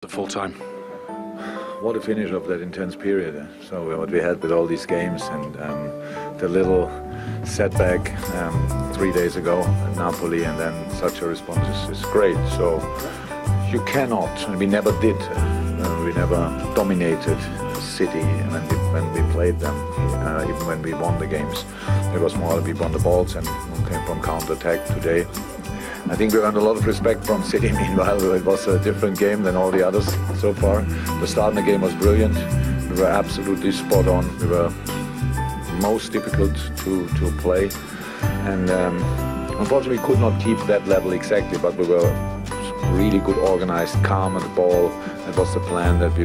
The full time. What a finish of that intense period. So what we had with all these games and the little setback 3 days ago at Napoli, and then such a response is great. So you cannot, and we never did, we never dominated City when we played them, even when we won the games. It was more we won the balls and came from counter-attack today. I think we earned a lot of respect from City. Meanwhile, it was a different game than all the others so far. The start of the game was brilliant. We were absolutely spot on. We were most difficult to play. And unfortunately, we could not keep that level exactly, but we were really good organized, calm at the ball. That was the plan, that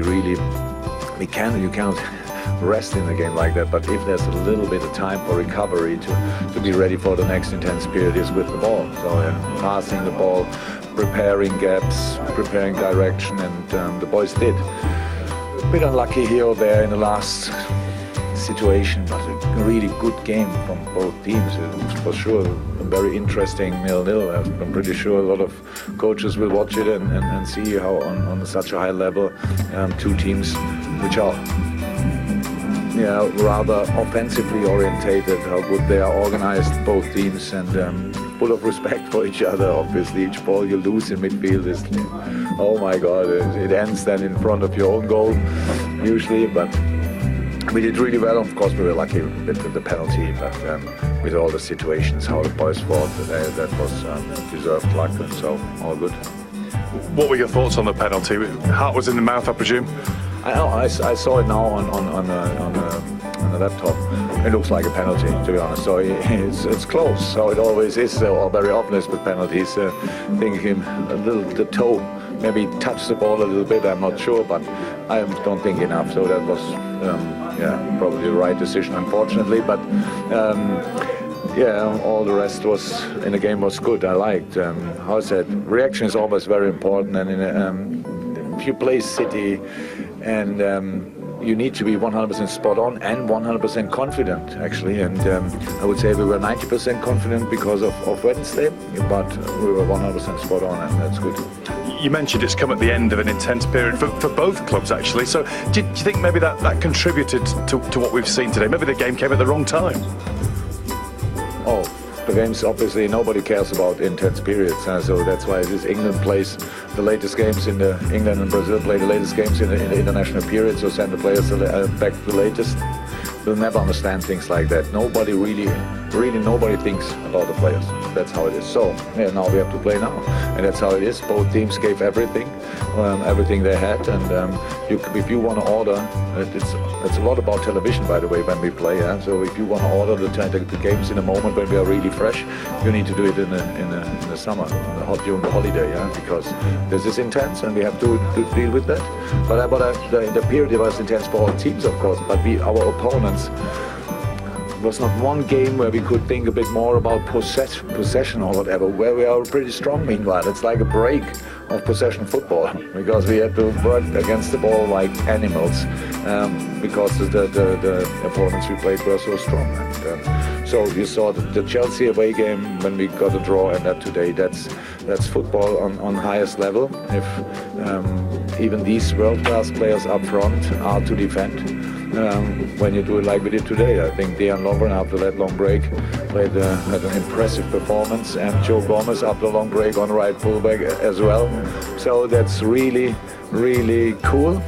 you can't rest in a game like that, but if there's a little bit of time for recovery to be ready for the next intense period is with the ball. So passing the ball, preparing gaps, preparing direction, and the boys did. A bit unlucky here or there in the last situation, but a really good game from both teams. It was for sure a very interesting 0-0. I'm pretty sure a lot of coaches will watch it and see how on such a high level two teams which are rather offensively orientated, how good they are organized, both teams, and full of respect for each other. Obviously, each ball you lose in midfield is, oh my God, it ends then in front of your own goal, usually, but we did really well. Of course, we were lucky with the penalty, but with all the situations, how the boys fought, that was deserved luck, and so all good. What were your thoughts on the penalty? Heart was in the mouth, I presume? I saw it now on the laptop. It looks like a penalty, to be honest. So it's close. So it always is, or very often is with penalties. Thinking the toe maybe touched the ball a little bit. I'm not sure, but I don't think enough. So that was probably the right decision, unfortunately. But all the rest was in the game was good. I liked. How I said, reaction is always very important, and if you play City, and you need to be 100% spot on and 100% confident, actually. And I would say we were 90% confident because of Wednesday, but we were 100% spot on, and that's good. You mentioned it's come at the end of an intense period for both clubs, actually. So do you think maybe that contributed to what we've seen today? Maybe the game came at the wrong time? Oh, the games, obviously, nobody cares about intense periods, so that's why this England plays the latest games England and Brazil play the latest games in the international period, so send the players back to the latest. We'll never understand things like that. Nobody really nobody thinks about the players. That's how it is. So now we have to play now, and that's how it is. Both teams gave everything they had, and if you want to order, it's a lot about television, by the way, when we play. So if you want to order the games in a moment when we are really fresh, you need to do it in the summer, during the holiday, because this is intense, and we have to deal with that. But the period was intense for all teams, of course, but our opponents. Was not one game where we could think a bit more about possession or whatever, where we are pretty strong. Meanwhile, it's like a break of possession football, because we had to work against the ball like animals, because the opponents we played were so strong. And, so you saw the Chelsea away game when we got a draw, and that today, that's football on highest level. If even these world-class players up front are to defend, when you do it like we did today. I think Dejan Lovren, after that long break, had an impressive performance, and Joe Gomez, after a long break, on right fullback as well. So that's really, really cool.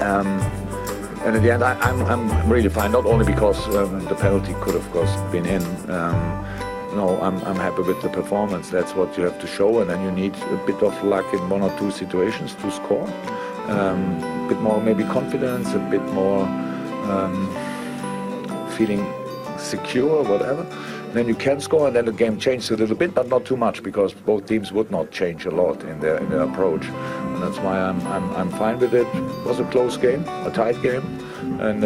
And in the end, I'm really fine, not only because the penalty could, of course, been in. No, I'm happy with the performance. That's what you have to show, and then you need a bit of luck in one or two situations to score. A bit more maybe confidence, a bit more feeling secure, whatever. Then you can score, and then the game changes a little bit, but not too much, because both teams would not change a lot in their approach, and that's why I'm fine with it. It was a close game, a tight game, and